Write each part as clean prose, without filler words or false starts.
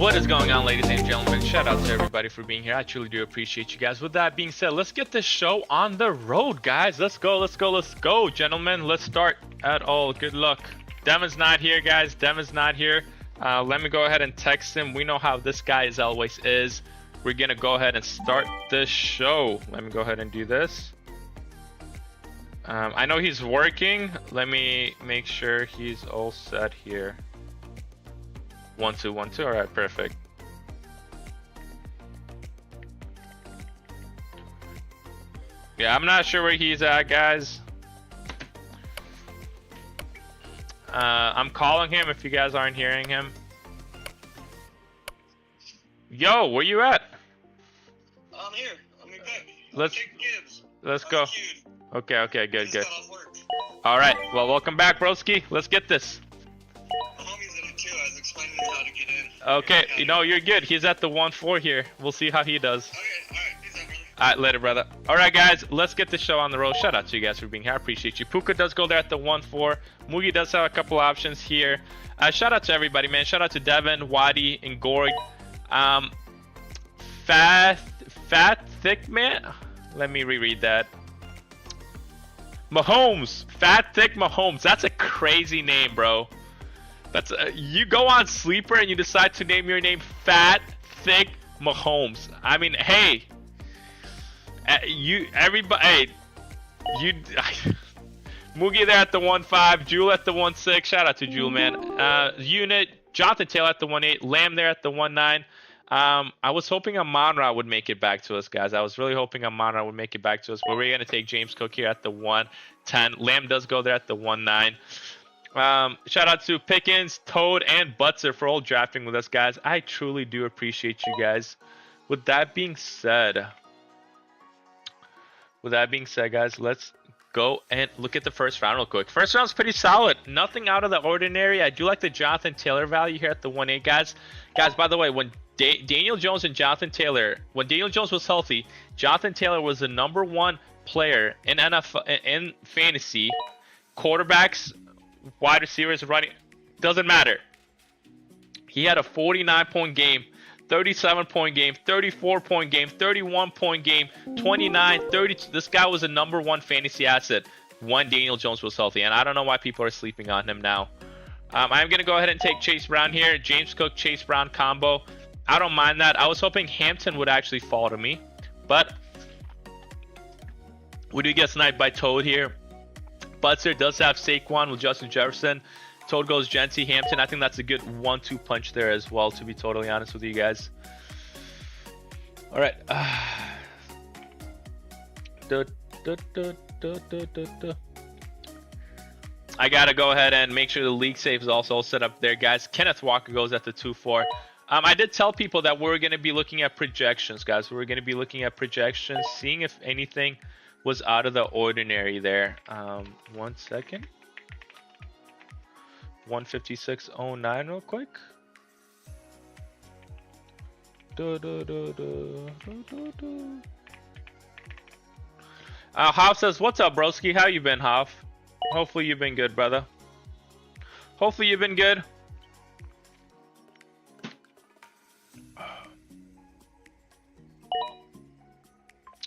What is going on, ladies and gentlemen? Shout out to everybody for being here. I truly do appreciate you guys. With that being said, let's get this show on the road, guys. Let's go, gentlemen. Let's start at all. Good luck. Devin's not here, guys. Devin's not here. Let me go ahead and text him. We know how this guy as always is. We're gonna go ahead and start this show. Let me go ahead and do this. I know he's working. Let me make sure he's all set here. 1 2 1 2. All right, perfect. Yeah, I'm not sure where he's at, guys. I'm calling him if you guys aren't hearing him. Yo, where you at? I'm here. I'm in bed. Let's go. Okay, good. All right, well, welcome back, broski. Let's get this. My homie's in it too. I was explaining to him how to get in. Okay, you know, you're good. He's at the 1-4 here. We'll see how he does. Okay, alright. Peace out, brother. Alright, later, brother. Alright, guys, let's get the show on the road. Shout out to you guys for being here. I appreciate you. Puka does go there at the 1-4. Mugi does have a couple options here. Shout out to everybody, man. Shout out to Devin, Wadi, and Gorg. Fat Thick Man. Let me reread that. Mahomes. Fat Thick Mahomes. That's a crazy name, bro. That's you go on Sleeper and you decide to name your name Fat Thick Mahomes. I mean, hey, Mugi there at the 1-5, Jewel at the 1-6. Shout out to Jewel, man. Unit, Jonathan Taylor at the 1-8, Lamb there at the 1-9. I was hoping Amon-Ra would make it back to us, guys. I was really hoping Amon-Ra would make it back to us, but we're gonna take James Cook here at the 1-10. Lamb does go there at the 1-9. Shout out to Pickens, Toad, and Butzer for all drafting with us, guys. I truly do appreciate you guys. With that being said, guys, let's go and look at the first round real quick. First round's pretty solid. Nothing out of the ordinary. I do like the Jonathan Taylor value here at the 1-8, guys. Guys, by the way, when Daniel Jones and Jonathan Taylor, when Daniel Jones was healthy, Jonathan Taylor was the #1 player in NFL in fantasy. Quarterbacks, wide receivers, running, doesn't matter. He had a 49-point game, 37-point game, 34-point game, 31-point game, 29, 30. This guy was a #1 fantasy asset when Daniel Jones was healthy, and I don't know why people are sleeping on him now. I'm going to go ahead and take Chase Brown here. James Cook, Chase Brown combo. I don't mind that. I was hoping Hampton would actually fall to me, but we do get sniped by Toad here. Butzer does have Saquon with Justin Jefferson. Toad goes Genty, Hampton. I think that's a good 1-2 punch there as well, to be totally honest with you guys. All right. I got to go ahead and make sure the league save is also set up there, guys. Kenneth Walker goes at the 2-4. I did tell people that we're going to be looking at projections, guys. We're going to be looking at projections, seeing if anything was out of the ordinary there. 1 second. 156.09 real quick. Hoff says, what's up, broski? How you been, Hoff? Hopefully you've been good, brother. Hopefully you've been good.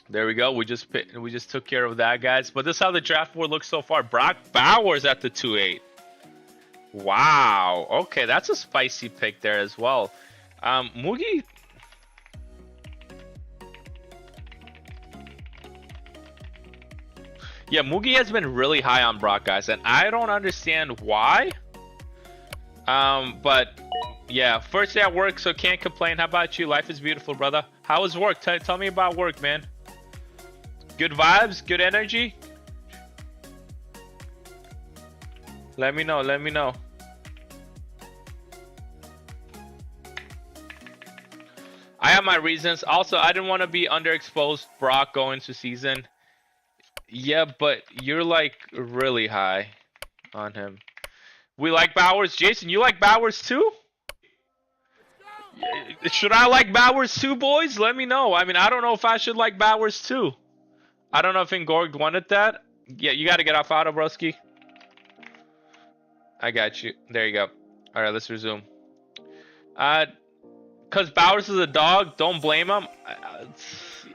There we go. We just took care of that, guys. But this is how the draft board looks so far. Brock Bowers at the 2-8. Wow. Okay, that's a spicy pick there as well. Mugi. Yeah, Mugi has been really high on Brock, guys, and I don't understand why. But yeah, first day at work, so can't complain. How about you? Life is beautiful, brother. How was work? Tell me about work, man. Good vibes, good energy. Let me know. I have my reasons. Also, I didn't want to be underexposed Brock going to season. Yeah, but you're like really high on him. We like Bowers. Jason, you like Bowers too? Should I like Bowers too, boys? Let me know. I mean, I don't know if I should like Bowers too. I don't know if Ingorg wanted that. Yeah, you got to get off auto, broski. I got you. There you go. All right, let's resume. because Bowers is a dog, don't blame him.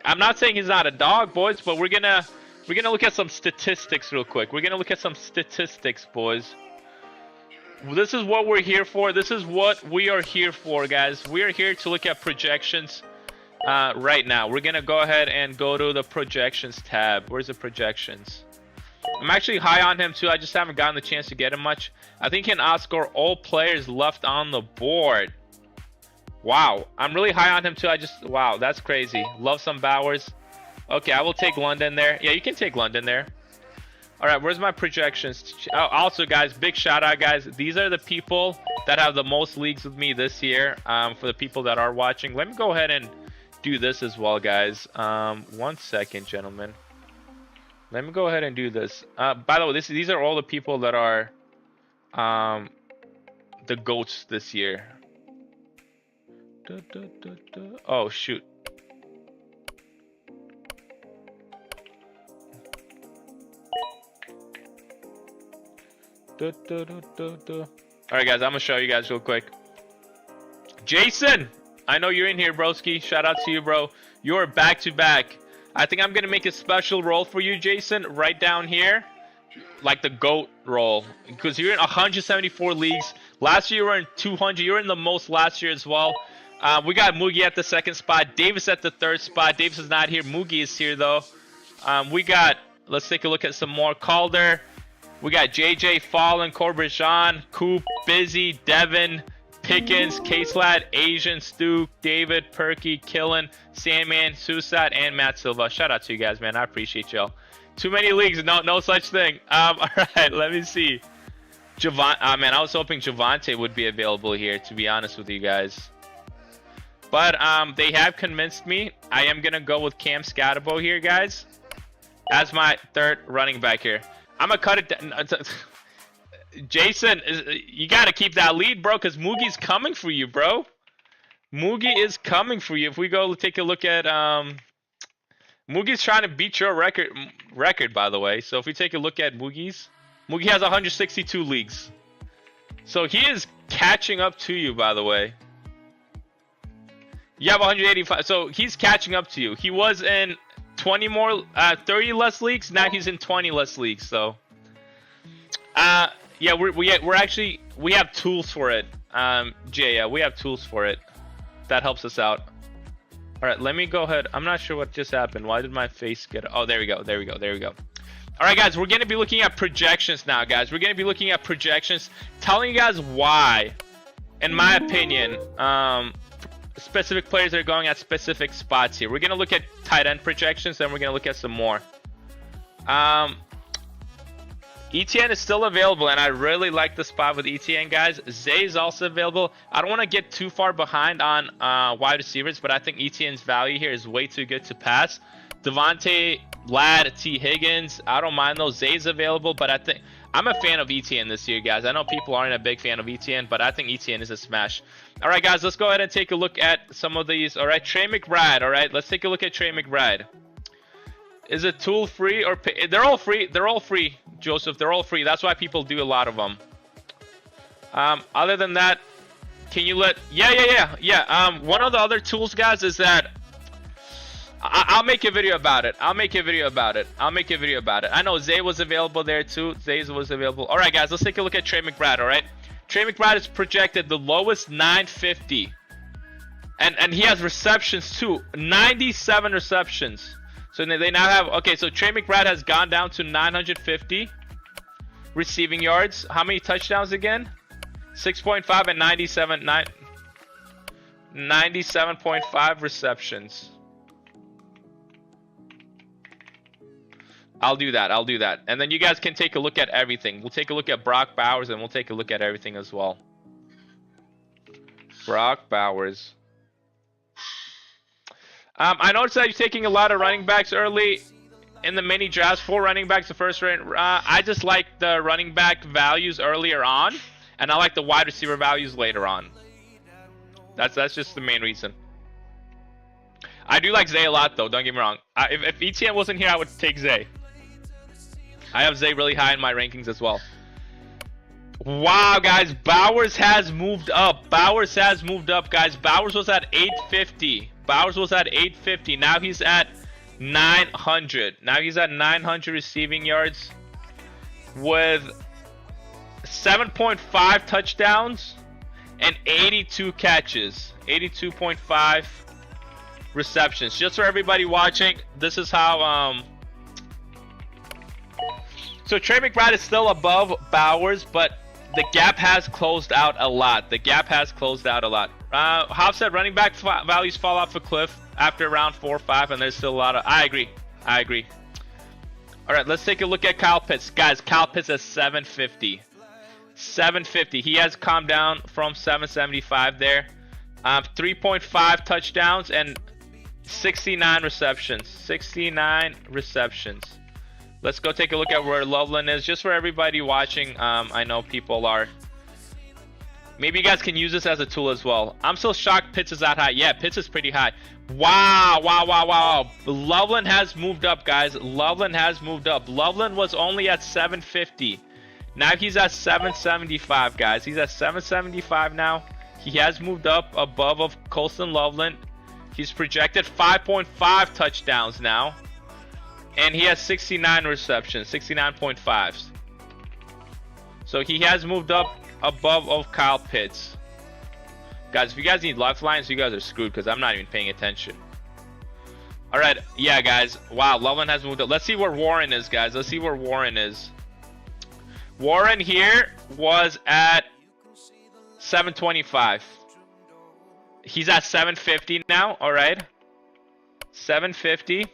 I'm not saying he's not a dog, boys, but we're gonna look at some statistics real quick. We're gonna look at some statistics, boys. This is what we're here for. This is what we are here for, guys. We are here to look at projections right now. We're gonna go ahead and go to the projections tab. Where's the projections? I'm actually high on him too. I just haven't gotten the chance to get him much. I think he can outscore all players left on the board. Wow, I'm really high on him too. Wow, that's crazy. Love some Bowers. Okay, I will take London there. Yeah, you can take London there. All right, where's my projections? Oh, also, guys, big shout out, guys. These are the people that have the most leagues with me this year. For the people that are watching, let me go ahead and do this as well, guys. 1 second, gentlemen. Let me go ahead and do this. By the way, these are all the people that are the GOATs this year. Oh, shoot. Alright, guys, I'm gonna show you guys real quick. Jason, I know you're in here, broski. Shout out to you, bro. You're back to back. I think I'm gonna make a special role for you, Jason, right down here, like the GOAT role, because you're in 174 leagues. Last year you were in 200. You were in the most last year as well. We got Moogie at the 2nd spot, Davis at the 3rd spot. Davis is not here. Moogie is here though. We got. Let's take a look at some more. Calder. We got JJ, Fallen, Corbejan, Coop, Busy, Devin, Pickens, K-Slad, Asian, Stu, David, Perky, Killen, Sandman, Susat, and Matt Silva. Shout out to you guys, man. I appreciate y'all. Too many leagues, no such thing. All right, let me see. Man, I was hoping Javante would be available here, to be honest with you guys. But they have convinced me. I am gonna go with Cam Scatterbo here, guys, as my 3rd running back here. I'm gonna cut it down. Jason, you gotta keep that lead, bro, because Moogie's coming for you, bro. Moogie is coming for you. If we go take a look at Moogie's trying to beat your record, by the way. So if we take a look at Moogie has 162 leagues. So he is catching up to you, by the way. You have 185. So he's catching up to you. He was in 30 less leagues. Now he's in 20 less leagues. So yeah, we have tools for it. Jay, yeah, we have tools for it. That helps us out. All right, let me go ahead. I'm not sure what just happened. Why did my face get? Oh, there we go. All right, guys, we're gonna be looking at projections now, guys. We're gonna be looking at projections, telling you guys why, in my opinion, specific players are going at specific spots here. We're gonna look at tight end projections, then we're gonna look at some more. ETN is still available, and I really like the spot with ETN, guys. Zay is also available. I don't want to get too far behind on wide receivers, but I think ETN's value here is way too good to pass. Devontae, Ladd, T. Higgins, I don't mind those. Zay's available, but I think I'm a fan of ETN this year, guys. I know people aren't a big fan of ETN, but I think ETN is a smash. All right, guys, let's go ahead and take a look at some of these. All right, Trey McBride. All right, let's take a look at Trey McBride. Is it tool free or pay? They're all free. They're all free, Joseph. They're all free. That's why people do a lot of them. Other than that, can you let? Yeah. One of the other tools, guys, is that I'll make a video about it. I know Zay was available there too. Zay was available. All right, guys, let's take a look at Trey McBride. All right, Trey McBride is projected the lowest 950, and he has receptions too. 97 receptions. So they now have, okay, so Trey McBride has gone down to 950 receiving yards. How many touchdowns again? 6.5 and 97.5 receptions. I'll do that. And then you guys can take a look at everything. We'll take a look at Brock Bowers, and we'll take a look at everything as well. Brock Bowers. I noticed that you're taking a lot of running backs early in the mini drafts. 4 running backs the first round. I just like the running back values earlier on, and I like the wide receiver values later on. That's just the main reason. I do like Zay a lot, though. Don't get me wrong. If ETN wasn't here, I would take Zay. I have Zay really high in my rankings as well. Wow, guys, Bowers has moved up. Bowers has moved up, guys. Bowers was at 850. Bowers was at 850. Now he's at 900. Now he's at 900 receiving yards with 7.5 touchdowns and 82 catches. 82.5 receptions. Just for everybody watching, this is how so Trey McBride is still above Bowers, but the gap has closed out a lot. The gap has closed out a lot. Hobbs said running back values fall off a cliff after round 4 or 5, and there's still a lot of. I agree. All right, let's take a look at Kyle Pitts, guys. Kyle Pitts is 750. 750. He has calmed down from 775 there. 3.5 touchdowns and 69 receptions. 69 receptions. Let's go take a look at where Loveland is. Just for everybody watching, I know people are. Maybe you guys can use this as a tool as well. I'm still shocked Pitts is that high. Yeah, Pitts is pretty high. Wow. Loveland has moved up, guys. Loveland has moved up. Loveland was only at 750. Now he's at 775, guys. He's at 775 now. He has moved up above of Colston Loveland. He's projected 5.5 touchdowns now. And he has 69 receptions, 69.5s. So he has moved up above of Kyle Pitts. Guys, if you guys need lifelines, you guys are screwed because I'm not even paying attention. All right, yeah, guys. Wow, Loveland has moved up. Let's see where Warren is, guys. Let's see where Warren is. Warren here was at 725. He's at 750 now, all right? 750.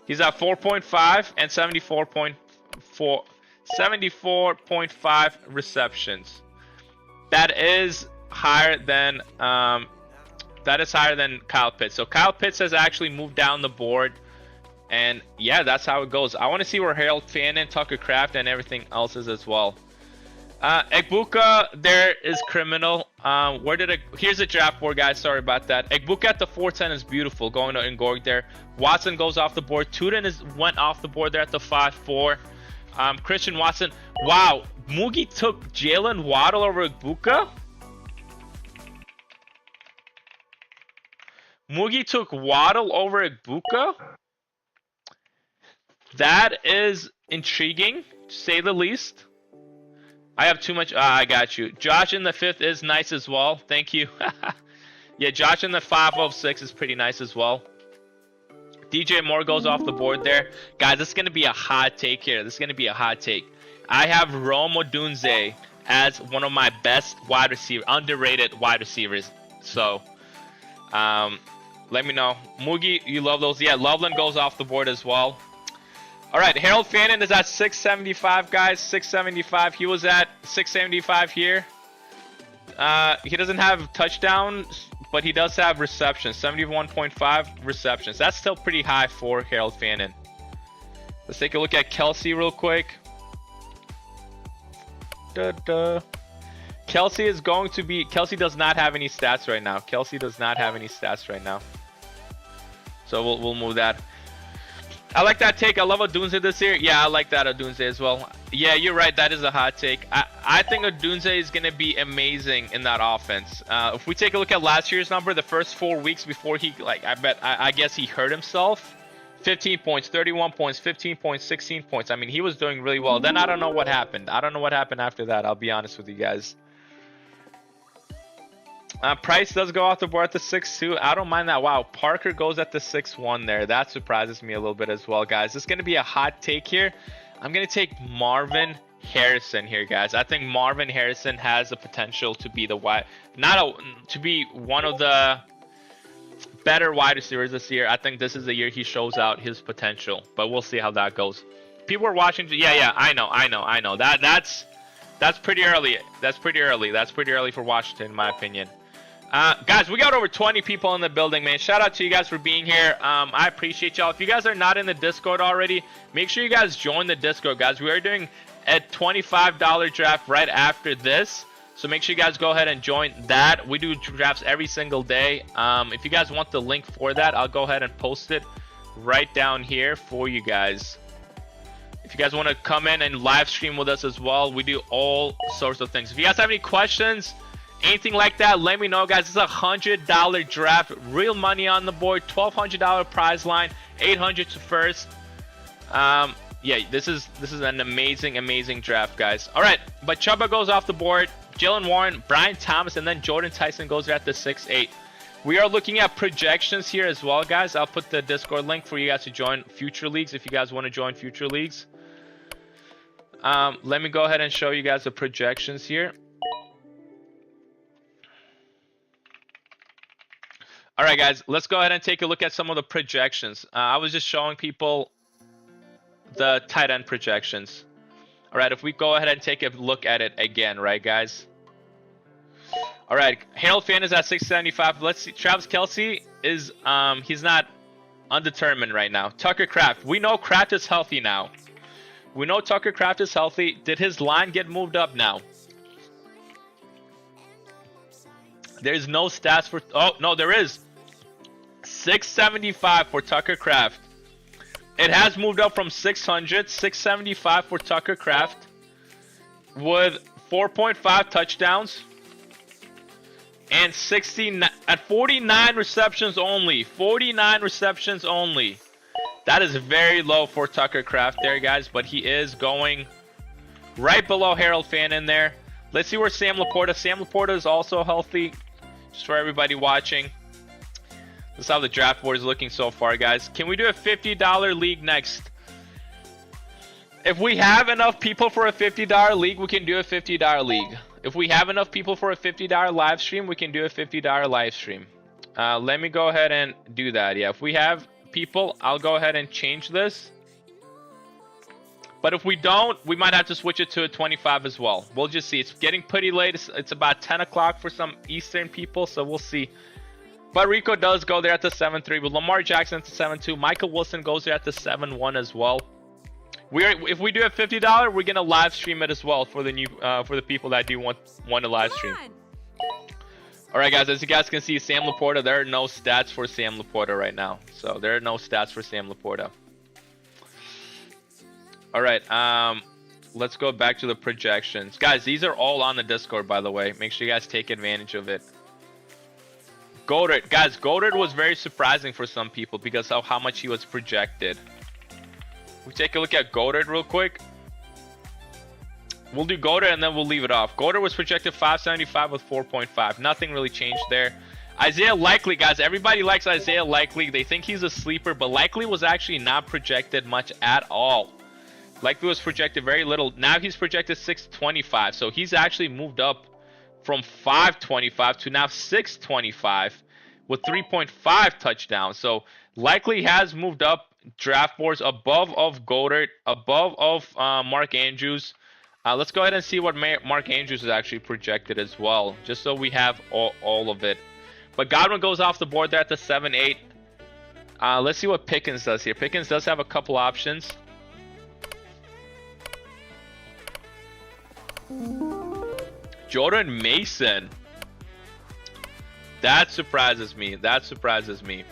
He's at 4.5 and 74.5 receptions. That is higher than Kyle Pitts. So Kyle Pitts has actually moved down the board, and yeah, that's how it goes. I want to see where Harold Fannin, Tucker Kraft, and everything else is as well. Egbuka there is criminal. Here's the draft board, guys. Sorry about that. Egbuka at the 410 is beautiful, going to Ngorg there. Watson goes off the board. Tuden went off the board there at the 5-4. Christian Watson. Wow, Moogie took Jalen Waddle over Egbuka. Moogie took Waddle over Egbuka. That is intriguing, to say the least. I have too much. I got you. Josh in the 5th is nice as well. Thank you. Yeah, Josh in the 506 is pretty nice as well. DJ Moore goes off the board there. Guys, this is going to be a hot take here. This is going to be a hot take. I have Rome Odunze as one of my best underrated wide receivers. So, let me know. Moogie, you love those. Yeah, Loveland goes off the board as well. All right, Harold Fannin is at 675, guys. 675. He was at 675 here. He doesn't have touchdowns, but he does have receptions. 71.5 receptions. That's still pretty high for Harold Fannin. Let's take a look at Kelsey real quick. Kelsey is going to be... Kelsey does not have any stats right now. Kelsey does not have any stats right now. So we'll move that. I like that take. I love Odunze this year. Yeah, I like that Odunze as well. Yeah, you're right. That is a hot take. I think Odunze is going to be amazing in that offense. If we take a look at last year's number, the first 4 weeks before he, I guess he hurt himself. 15 points, 31 points, 15 points, 16 points. I mean, he was doing really well. Then I don't know what happened. I don't know what happened after that. I'll be honest with you guys. Price does go off the board at the 6-2. I don't mind that. Wow, Parker goes at the 6-1 there. That surprises me a little bit as well, guys. This is going to be a hot take here. I'm going to take Marvin Harrison here, guys. I think Marvin Harrison has the potential to be to be one of the better wide receivers this year. I think this is the year he shows out his potential, but we'll see how that goes. People are watching. Yeah, I know. That's pretty early. That's pretty early for Washington, in my opinion. Guys, we got over 20 people in the building, man. Shout out to you guys for being here. I appreciate y'all. If you guys are not in the Discord already, make sure you guys join the Discord, guys. We are doing a $25 draft right after this, so make sure you guys go ahead and join that. We do drafts every single day. If you guys want the link for that, I'll go ahead and post it right down here for you guys. If you guys want to come in and live stream with us as well, we do all sorts of things. If you guys have any questions, anything like that, let me know, guys. It's a $100 draft, real money on the board, $1,200 prize line, 800 to first. Yeah, this is an amazing draft, guys. All right, but Chuba goes off the board, Jalen Warren, Brian Thomas, and then Jordan Tyson goes there at the 6-8. We are looking at projections here as well, guys. I'll put the Discord link for you guys to join future leagues if you guys want to join future leagues. Let me go ahead and show you guys the projections here. All right, guys, let's go ahead and take a look at some of the projections. I was just showing people the tight end projections. All right, if we go ahead and take a look at it again, right, guys? All right, Harold Fan is at 675. Let's see. Travis Kelce is he's not undetermined right now. Tucker Kraft. We know Kraft is healthy now. We know Tucker Kraft is healthy. Did his line get moved up now? There's no stats for. Oh no, there is. 675 for Tucker Kraft. It has moved up from 600, 675 for Tucker Kraft, with 4.5 touchdowns and 49 receptions only. 49 receptions only. That is very low for Tucker Kraft there, guys, but he is going right below Harold Fan in there. Let's see where Sam Laporta. Sam Laporta is also healthy, just for everybody watching. This is how the draft board is looking so far, guys. Can we do a $50 league next? If we have enough people for a $50 league, we can do a $50 league. If we have enough people for a $50 live stream, we can do a $50 live stream. Let me go ahead and do that. Yeah, if we have people, I'll go ahead and change this. But if we don't, we might have to switch it to a 25 as well. We'll just see. It's getting pretty late. It's about 10 o'clock for some Eastern people, so we'll see. But Rico does go there at the 7-3 with Lamar Jackson at the 7-2. Michael Wilson goes there at the 7-1 as well. If we do a $50, we're gonna live stream it as well for the new for the people that do want to live stream. All right, guys. As you guys can see, Sam Laporta. There are no stats for Sam Laporta right now. So there are no stats for Sam Laporta. All right. Let's go back to the projections, guys. These are all on the Discord, by the way. Make sure you guys take advantage of it. Goddard, guys, Goddard was very surprising for some people because of how much he was projected. We take a look at Goddard real quick. We'll do Goddard and then we'll leave it off. Goddard was projected 575 with 4.5. Nothing really changed there. Isaiah Likely, guys, everybody likes Isaiah Likely. They think he's a sleeper, but Likely was actually not projected much at all. Likely was projected very little. Now he's projected 625, so he's actually moved up from 525 to now 625 with 3.5 touchdowns. So Likely has moved up draft boards above of Goddard, above of Mark Andrews. Let's go ahead and see what Mark Andrews is actually projected as well, just so we have all of it. But Godwin goes off the board there at the 7-8. Let's see what Pickens does here. Pickens does have a couple options. Jordan Mason. That surprises me. That surprises me.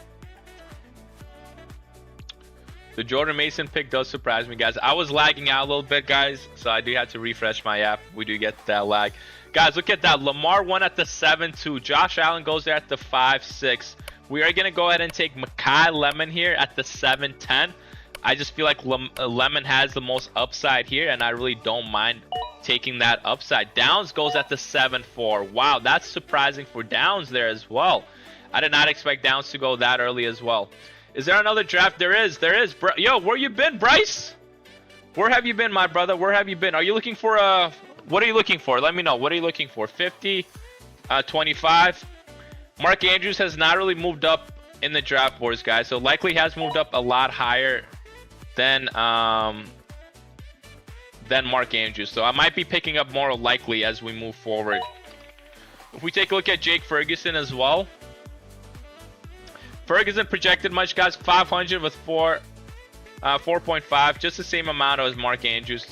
The Jordan Mason pick does surprise me, guys. I was lagging out a little bit, guys, so I do have to refresh my app. We do get that lag. Guys, look at that. Lamar won at the 7-2. Josh Allen goes there at the 5-6. We are going to go ahead and take Mekhi Lemon here at the 7-10. I just feel like Lemon has the most upside here, and I really don't mind taking that upside. Downs goes at the 7-4. Wow, that's surprising for Downs there as well. I did not expect Downs to go that early as well. Is there another draft? There is. Yo, where you been, Bryce? Where have you been, my brother? Where have you been? Are you looking for a... What are you looking for? Let me know. What are you looking for? 50? 25? Mark Andrews has not really moved up in the draft boards, guys. So likely has moved up a lot higher than Mark Andrews. So I might be picking up more likely as we move forward. If we take a look at Jake Ferguson as well. Ferguson projected much, guys. 500 with 4.5. Just the same amount as Mark Andrews.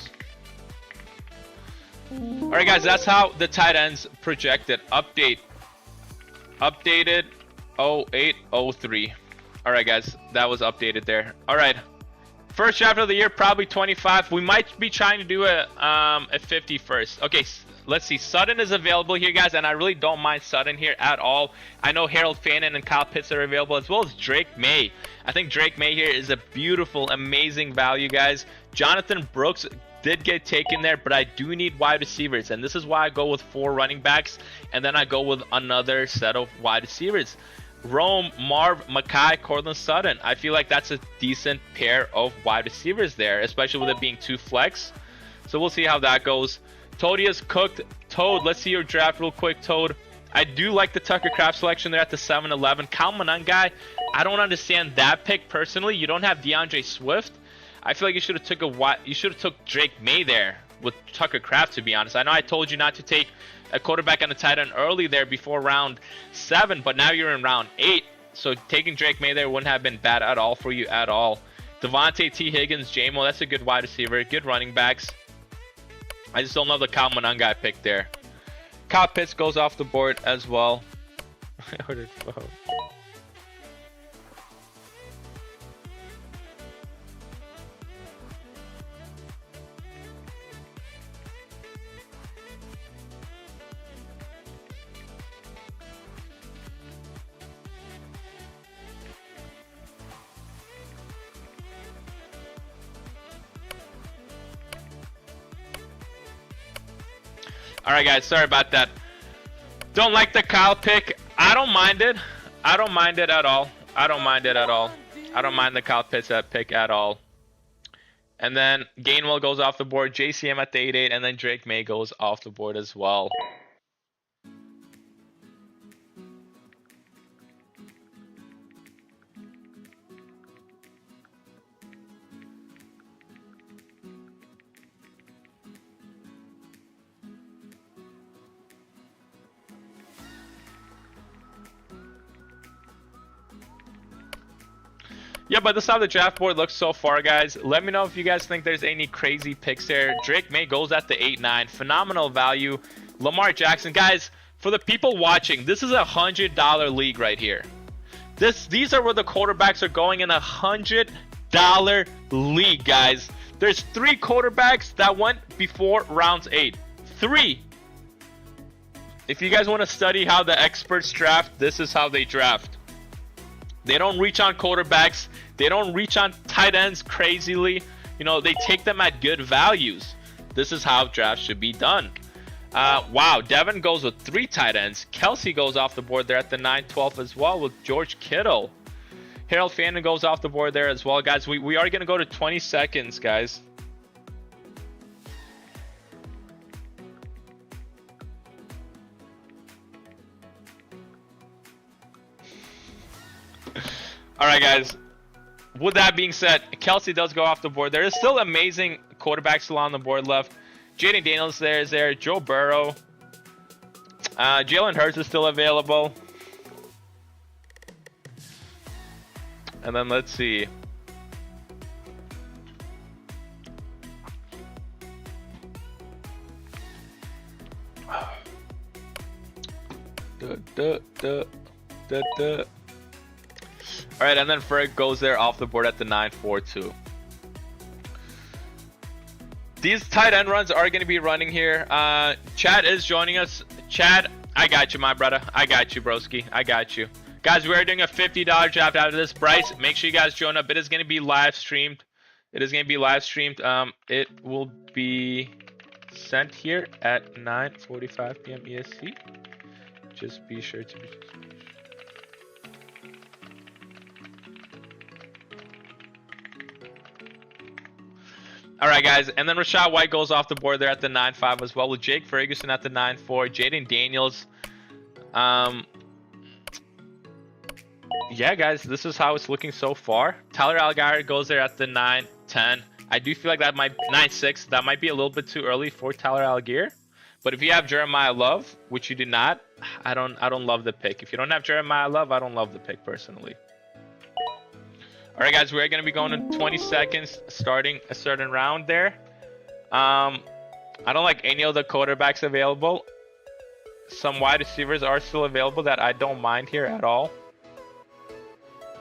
Alright, guys. That's how the tight ends projected. Updated 0803. Alright, guys. That was updated there. Alright. First draft of the year, probably 25. We might be trying to do a 50 first. Okay, let's see. Sutton is available here, guys, and I really don't mind Sutton here at all. I know Harold Fannin and Kyle Pitts are available, as well as Drake May. I think Drake May here is a beautiful, amazing value, guys. Jonathan Brooks did get taken there, but I do need wide receivers, and this is why I go with 4 running backs, and then I go with another set of wide receivers. Rome, Marv, Mackay, Cortland Sutton. I feel like that's a decent pair of wide receivers there, especially with it being 2 flex. So we'll see how that goes. Toady is cooked. Toad, let's see your draft real quick, Toad. I do like the Tucker Kraft selection there at the 7-11. Kyle Monangai, I don't understand that pick personally. You don't have DeAndre Swift. I feel like you should have took Drake May there with Tucker Kraft, to be honest. I know I told you not to take a quarterback and a tight end early there before round 7, but now you're in round 8. So taking Drake May there wouldn't have been bad at all for you at all. Devontae T. Higgins, J-Mo, that's a good wide receiver, good running backs. I just don't love the Kyle Monangai pick there. Kyle Pitts goes off the board as well. Alright guys, sorry about that. Don't like the Kyle pick. I don't mind it. I don't mind it at all. I don't mind it at all. I don't mind the Kyle Pitts pick at all. And then Gainwell goes off the board. JCM at the 8-8. And then Drake May goes off the board as well. Yeah, but this is how the draft board looks so far, guys. Let me know if you guys think there's any crazy picks there. Drake May goes at the 8-9. Phenomenal value. Lamar Jackson. Guys, for the people watching, this is a $100 league right here. These are where the quarterbacks are going in a $100 league, guys. There's 3 quarterbacks that went before rounds 8. 3. If you guys want to study how the experts draft, this is how they draft. They don't reach on quarterbacks. They don't reach on tight ends crazily. You know, they take them at good values. This is how drafts should be done. Wow, Devin goes with 3 tight ends. Kelsey goes off the board there at the 9-12 as well with George Kittle. Harold Fannin goes off the board there as well, guys. We are going to go to 20 seconds, guys. All right, guys. With that being said, Kelsey does go off the board. There is still amazing quarterbacks still on the board left. Jaden Daniels there is there. Joe Burrow. Jalen Hurts is still available. And then let's see. All right, and then Ferg goes there off the board at the 9-4-2. These tight end runs are going to be running here. Chad is joining us. Chad, I got you, my brother. I got you, broski. I got you. Guys, we are doing a $50 draft out of this. Bryce, make sure you guys join up. It is going to be live streamed. It is going to be live streamed. It will be sent here at 9:45 p.m. EST. Just be sure to be... All right, guys, and then Rachaad White goes off the board there at the 9-5 as well with Jake Ferguson at the 9-4, Jaden Daniels. Yeah, guys, this is how it's looking so far. Tyler Algier goes there at the 9-10. I do feel like that might 9-6. That might be a little bit too early for Tyler Algier. But if you have Jeremiah Love, which you do not, I don't love the pick. If you don't have Jeremiah Love, I don't love the pick personally. All right, guys, we're going to be going in 20 seconds starting a certain round there. I don't like any of the quarterbacks available. Some wide receivers are still available that I don't mind here at all.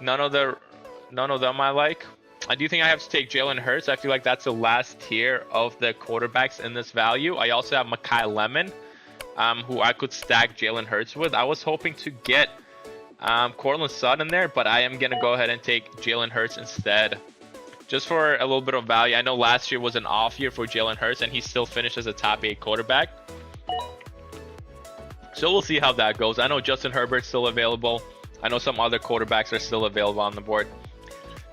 None of them I like. I do think I have to take Jalen Hurts. I feel like that's the last tier of the quarterbacks in this value. I also have Mekhi Lemon, who I could stack Jalen Hurts with. I was hoping to get Courtland Sutton there, but I am going to go ahead and take Jalen Hurts instead. Just for a little bit of value. I know last year was an off year for Jalen Hurts, and he still finished as a top 8 quarterback. So we'll see how that goes. I know Justin Herbert's still available. I know some other quarterbacks are still available on the board.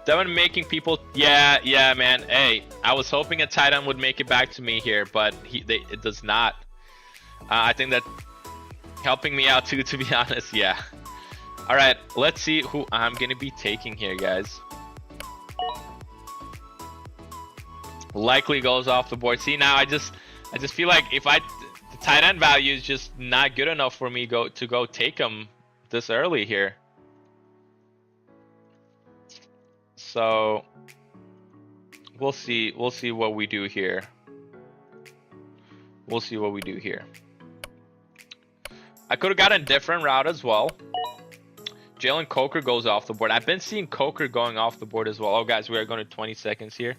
Devin making people, yeah, man. Hey, I was hoping a tight end would make it back to me here, but it does not. I think that helping me out too, to be honest. Yeah. All right, let's see who I'm gonna be taking here, guys. Likely goes off the board. See, now I just feel like if the tight end value is just not good enough for me to go take him this early here. So we'll see what we do here. We'll see what we do here. I could have got a different route as well. Jalen Coker goes off the board. I've been seeing Coker going off the board as well. Oh, guys, we are going to 20 seconds here.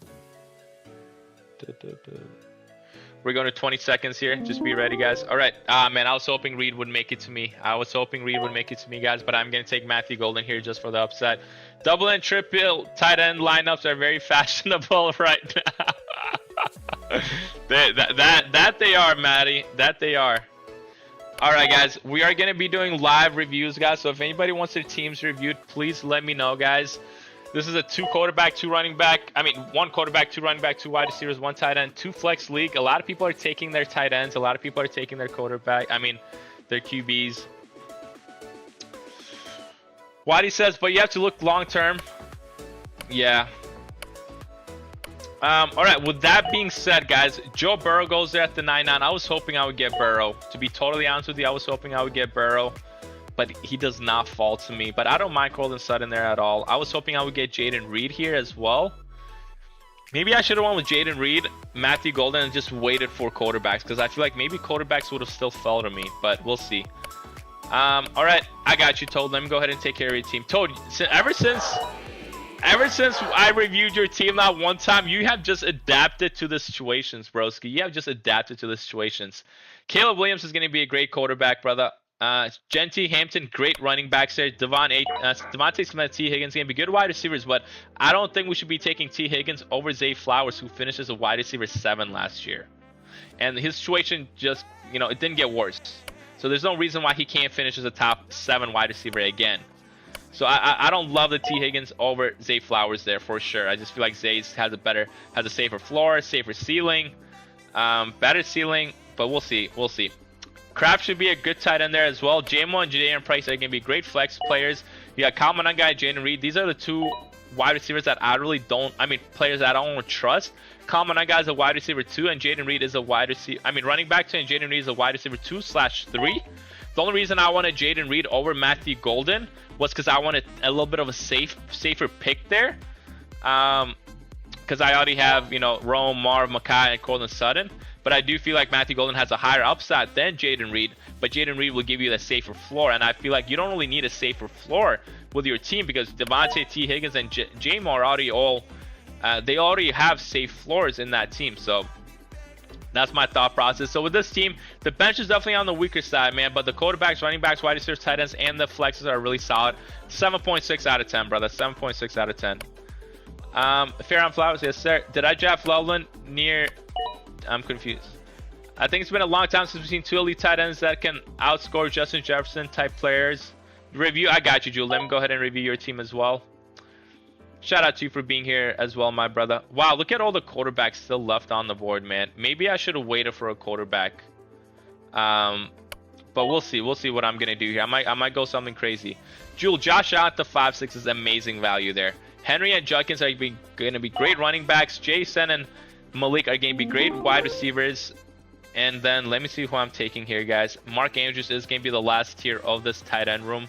We're going to 20 seconds here. Just be ready, guys. All right. Man, I was hoping Reed would make it to me. Guys, but I'm going to take Matthew Golden here just for the upside. Double and triple tight end lineups are very fashionable right now. that they are, Matty. That they are. All right, guys. We are going to be doing live reviews, guys. So if anybody wants their teams reviewed, please let me know, guys. This is a 2 quarterback, 2 running back. I mean, 1 quarterback, 2 running back, 2 wide receivers, 1 tight end, 2 flex league. A lot of people are taking their tight ends. A lot of people are taking their quarterback. I mean, their QBs. Waddy says, but you have to look long term. Yeah. All right. With that being said, guys, Joe Burrow goes there at the 9-9. I was hoping I would get Burrow. To be totally honest with you, I was hoping I would get Burrow. But he does not fall to me. But I don't mind Courtland Sutton there at all. I was hoping I would get Jaden Reed here as well. Maybe I should have went with Jaden Reed, Matthew Golden, and just waited for quarterbacks. Because I feel like maybe quarterbacks would have still fell to me. But we'll see. All right. I got you, Toad. Let me go ahead and take care of your team. Toad, ever since I reviewed your team that one time, you have just adapted to the situations, broski. You have just adapted to the situations. Caleb Williams is going to be a great quarterback, brother. Genty, Hampton, great running backs there. Devontae Smith, T. Higgins going to be good wide receivers, but I don't think we should be taking T. Higgins over Zay Flowers, who finished as a wide receiver 7 last year. And his situation just, it didn't get worse. So there's no reason why he can't finish as a top 7 wide receiver again. So I don't love the T. Higgins over Zay Flowers there for sure. I just feel like Zay has a safer floor, safer ceiling, better ceiling, but we'll see. Kraft should be a good tight end there as well. J-Mo and Jadavion Price are going to be great flex players. You got Kyle Monangai, Jaden Reed. These are the 2 wide receivers that I really don't, players that I don't trust. Kyle Monangai is a wide receiver 2, and Jaden Reed is a wide receiver, running back 2, and Jaden Reed is a wide receiver 2/3. The only reason I wanted Jaden Reed over Matthew Golden was because I wanted a little bit of a safer pick there. Because I already have, Rome, Marv, Mekhi, and Courtland Sutton. But I do feel like Matthew Golden has a higher upside than Jaden Reed. But Jaden Reed will give you the safer floor. And I feel like you don't really need a safer floor with your team because Devontae, T. Higgins, and J-Mo are already they already have safe floors in that team. So that's my thought process. So with this team, the bench is definitely on the weaker side, man. But the quarterbacks, running backs, wide receivers, tight ends, and the flexes are really solid. 7.6 out of 10, brother. 7.6 out of 10. Fair on Flowers, yes, sir. Did I draft Loveland near... I'm confused. I think it's been a long time since we've seen 2 elite tight ends that can outscore Justin Jefferson type players. Review, I got you, Jewel. Let me go ahead and review your team as well. Shout out to you for being here as well, my brother. Wow, look at all the quarterbacks still left on the board, man. Maybe I should have waited for a quarterback. But we'll see. We'll see what I'm gonna do here. I might go something crazy. Jewel, Josh Allen at the 5.6 is amazing value there. Henry and Judkins are gonna be great running backs. Jason and Malik are going to be great wide receivers. And then let me see who I'm taking here, guys. Mark Andrews is going to be the last tier of this tight end room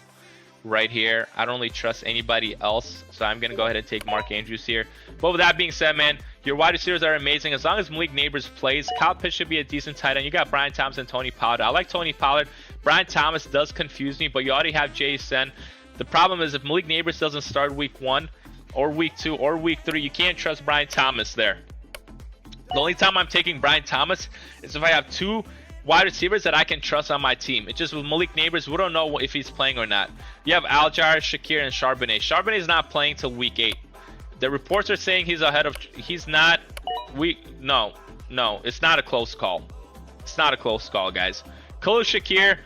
right here. I don't really trust anybody else, so I'm going to go ahead and take Mark Andrews here. But with that being said, man, your wide receivers are amazing. As long as Malik Neighbors plays, Kyle Pitts should be a decent tight end. You got Brian Thomas and Tony Pollard. I like Tony Pollard. Brian Thomas does confuse me, but you already have Jason. The problem is if Malik Neighbors doesn't start week 1, or week 2 or week 3, you can't trust Brian Thomas there. The only time I'm taking Brian Thomas is if I have 2 wide receivers that I can trust on my team. It's just with Malik Neighbors, we don't know if he's playing or not. You have Aljar, Shakir, and Charbonnet. Charbonnet is not playing till week 8. The reports are saying he's ahead of. He's not. No, it's not a close call. It's not a close call, guys. Khalil Shakir,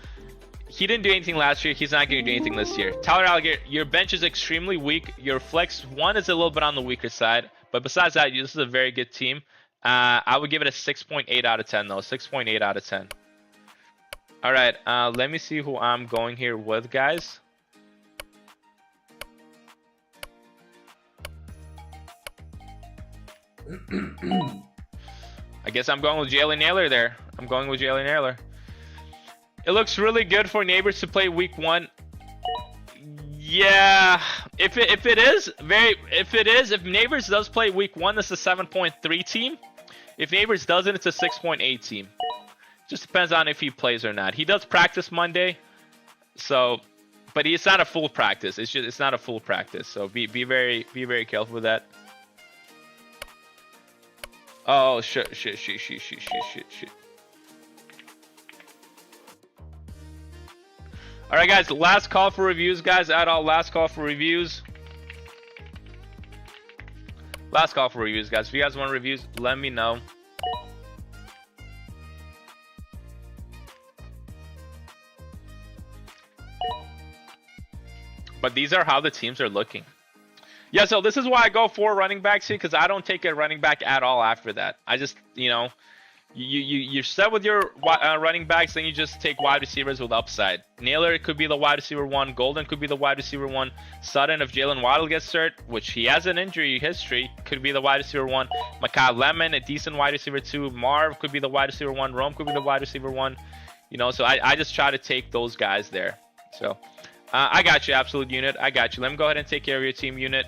he didn't do anything last year. He's not going to do anything this year. Tyler Alligator, your bench is extremely weak. Your flex 1 is a little bit on the weaker side, but besides that, this is a very good team. I would give it a 6.8 out of 10 though. 6.8 out of 10. All right, let me see who I'm going here with, guys. I guess I'm going with Jalen Naylor there. I'm going with Jalen Naylor. It looks really good for Neighbors to play week 1. Yeah, if Neighbors does play week 1, this is a 7.3 team. If Neighbors doesn't, it's a 6.8 team. Just depends on if he plays or not. He does practice Monday, so, but it's not a full practice. It's not a full practice. So be very careful with that. Oh shit. All right, guys. Last call for reviews, guys. Last call for reviews. Last call for reviews, guys. If you guys want reviews, let me know. But these are how the teams are looking. Yeah, so this is why I go 4 running backs here, because I don't take a running back at all after that. I just, you're set with your running backs, then you just take wide receivers with upside. Naylor could be the wide receiver 1. Golden could be the wide receiver 1. Sutton, if Jalen Waddle gets hurt, which he has an injury history, could be the wide receiver 1. Makai Lemon, a decent wide receiver 2. Marv could be the wide receiver 1. Rome could be the wide receiver 1. So I just try to take those guys there. So I got you, Absolute Unit. I got you. Let me go ahead and take care of your team, Unit.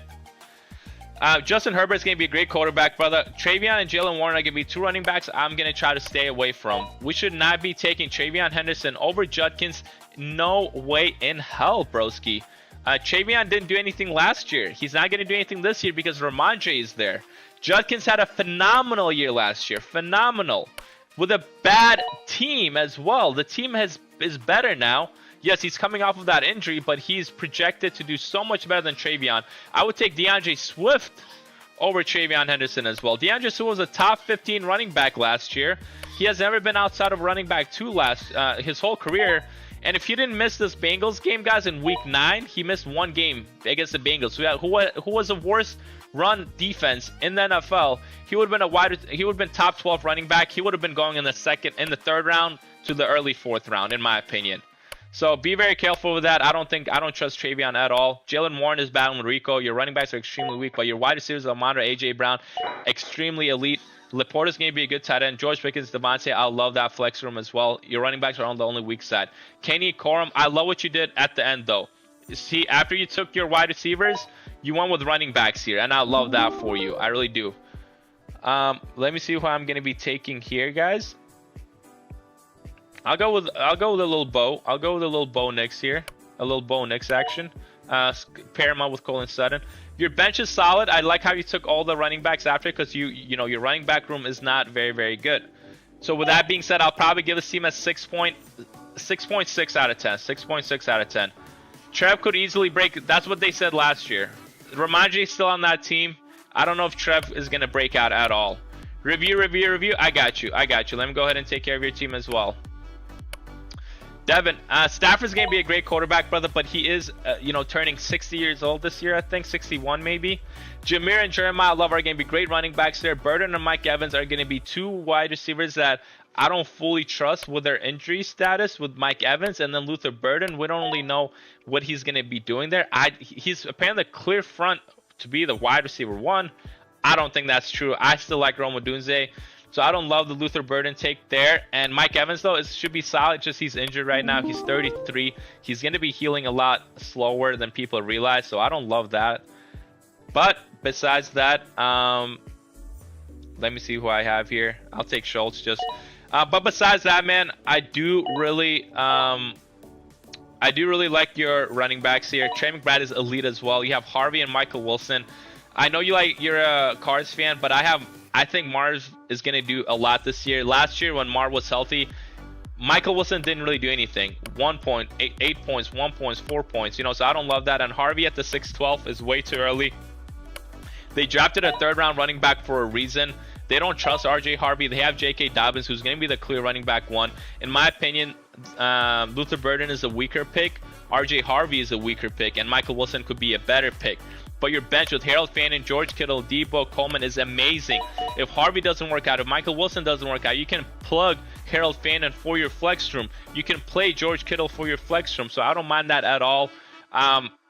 Justin Herbert's going to be a great quarterback, brother. Travion and Jalen Warren are going to be 2 running backs I'm going to try to stay away from. We should not be taking Travion Henderson over Judkins. No way in hell, broski. Travion didn't do anything last year. He's not going to do anything this year because Ramondre is there. Judkins had a phenomenal year last year. Phenomenal. With a bad team as well. The team is better now. Yes, he's coming off of that injury, but he's projected to do so much better than Travion. I would take DeAndre Swift over Travion Henderson as well. DeAndre Swift was a top 15 running back last year. He has never been outside of running back 2 his whole career. And if he didn't miss this Bengals game, guys, in week 9, he missed 1 game against the Bengals. Who was the worst run defense in the NFL? He would have been top 12 running back. He would have been going in the 3rd round to the early 4th round, in my opinion. So be very careful with that. I don't trust Travion at all. Jalen Warren is battling with Rico. Your running backs are extremely weak, but your wide receivers, Amondre, AJ Brown, extremely elite. Laporta's going to be a good tight end. George Pickens, Devontae, I love that flex room as well. Your running backs are on the only weak side. Kenny Corum, I love what you did at the end though. See, after you took your wide receivers, you went with running backs here, and I love that for you. I really do. Let me see who I'm going to be taking here, guys. I'll go with a little Bo. I'll go with a little Bo Nix here. A little Bo Nix action. Pair him up with Colin Sutton. Your bench is solid. I like how you took all the running backs after, because you know your running back room is not very, very good. So with that being said, I'll probably give this team a 6.6 out of 10. 6.6 out of 10. Trev could easily break. That's what they said last year. Ramondre is still on that team. I don't know if Trev is going to break out at all. Review. I got you. Let me go ahead and take care of your team as well. Devin, Stafford's going to be a great quarterback, brother, but he is, turning 60 years old this year, I think, 61 maybe. Jameer and Jeremiah Love are going to be great running backs there. Burden and Mike Evans are going to be 2 wide receivers that I don't fully trust with their injury status with Mike Evans, and then Luther Burden. We don't really know what he's going to be doing there. He's apparently the clear front to be the wide receiver 1. I don't think that's true. I still like Rome Odunze. So I don't love the Luther Burden take there. And Mike Evans, though, it should be solid. Just he's injured right now. He's 33. He's going to be healing a lot slower than people realize. So I don't love that. But besides that, let me see who I have here. I'll take Schultz just. But besides that, man, I do really I do really like your running backs here. Trey McBride is elite as well. You have Harvey and Michael Wilson. I know you're a Cards fan, but I think Marv is gonna do a lot this year. Last year when Marv was healthy, Michael Wilson didn't really do anything. 1 point, 8 points, 1 points, 4 points. You know, so I don't love that. And Harvey at the 6'12" is way too early. They drafted a 3rd round running back for a reason. They don't trust RJ Harvey. They have J.K. Dobbins, who's going to be the clear running back 1. In my opinion, Luther Burden is a weaker pick. RJ Harvey is a weaker pick, and Michael Wilson could be a better pick. But your bench with Harold Fannin, George Kittle, Debo, Coleman is amazing. If Harvey doesn't work out, if Michael Wilson doesn't work out, you can plug Harold Fannin for your flex room. You can play George Kittle for your flex room. So I don't mind that at all.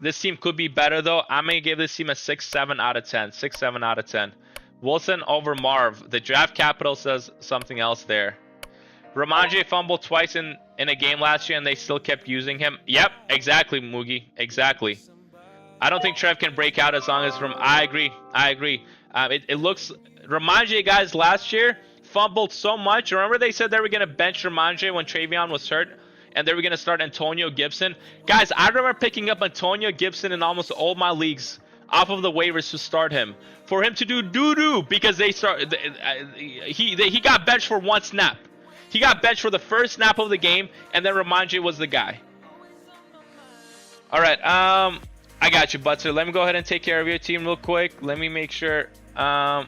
This team could be better, though. I'm going to give this team a 6-7 out of 10. 6-7 out of 10. Wilson over Marv. The draft capital says something else there. Ramondre fumbled twice in a game last year, and they still kept using him. Yep, exactly, Moogie. Exactly. I don't think Trev can break out as long as I agree. It looks Ramondre, guys, last year fumbled so much. Remember they said they were going to bench Ramondre when Travion was hurt, and they were going to start Antonio Gibson. Guys, I remember picking up Antonio Gibson in almost all my leagues off of the waivers to start him. For him to do doo-doo because he got benched for 1 snap. He got benched for the first snap of the game, and then Ramondre was the guy. All right, I got you, Butzer. Let me go ahead and take care of your team real quick. Let me make sure. All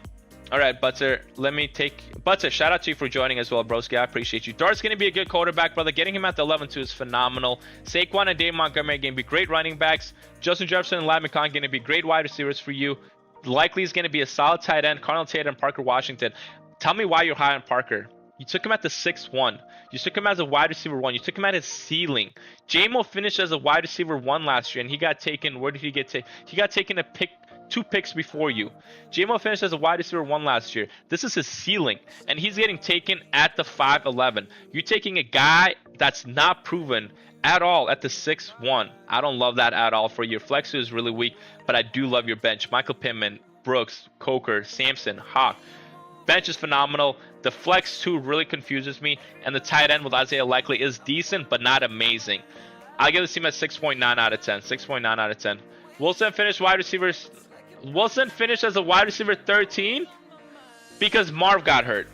right, Butzer. Butzer, shout out to you for joining as well, broski. I appreciate you. Dart's going to be a good quarterback, brother. Getting him at the 11-2 is phenomenal. Saquon and Dave Montgomery are going to be great running backs. Justin Jefferson and Ladd McConkey are going to be great wide receivers for you. Likely is going to be a solid tight end. Cardinal Tatum and Parker Washington. Tell me why you're high on Parker. You took him at the 6-1. You took him as a wide receiver 1. You took him at his ceiling. J-Mo finished as a wide receiver 1 last year, and he got taken. Where did he get taken? He got taken 2 picks before you. J-Mo finished as a wide receiver 1 last year. This is his ceiling, and he's getting taken at the 5'11". You're taking a guy that's not proven at all at the 6'1". I don't love that at all for you. Your flex is really weak, but I do love your bench. Michael Pittman, Brooks, Coker, Sampson, Hawk. Bench is phenomenal. The flex 2 really confuses me, and the tight end with Isaiah Likely is decent, but not amazing. I'll give this team a 6.9 out of 10. 6.9 out of 10. Wilson finished as a wide receiver 13 because Marv got hurt.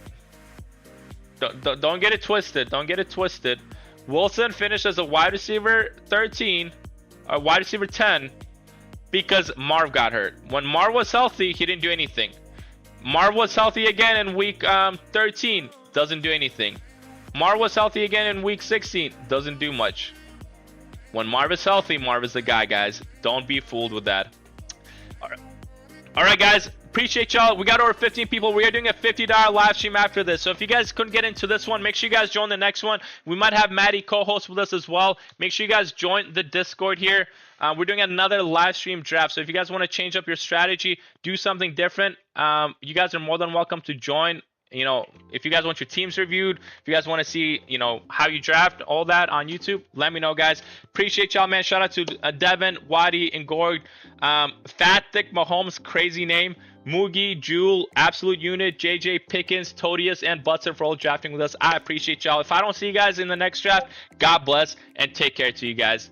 Don't get it twisted. Don't get it twisted. Wilson finished as a wide receiver 13, or wide receiver 10, because Marv got hurt. When Marv was healthy, he didn't do anything. Marv was healthy again in week 13. Doesn't do anything. Marv was healthy again in week 16. Doesn't do much. When Marv is healthy, Marv is the guy, guys. Don't be fooled with that. All right, guys. Appreciate y'all. We got over 15 people. We are doing a $50 live stream after this. So if you guys couldn't get into this one, make sure you guys join the next one. We might have Maddie co-host with us as well. Make sure you guys join the Discord here. We're doing another live stream draft. So if you guys want to change up your strategy, do something different, you guys are more than welcome to join. You know, if you guys want your teams reviewed, if you guys want to see, you know, how you draft, all that on YouTube, let me know, guys. Appreciate y'all, man. Shout out to Devin, Wadi, and Gord. Fat Thick Mahomes, crazy name. Moogie, Jewel, Absolute Unit, JJ Pickens, Todius, and Butson for all drafting with us. I appreciate y'all. If I don't see you guys in the next draft, God bless and take care to you guys.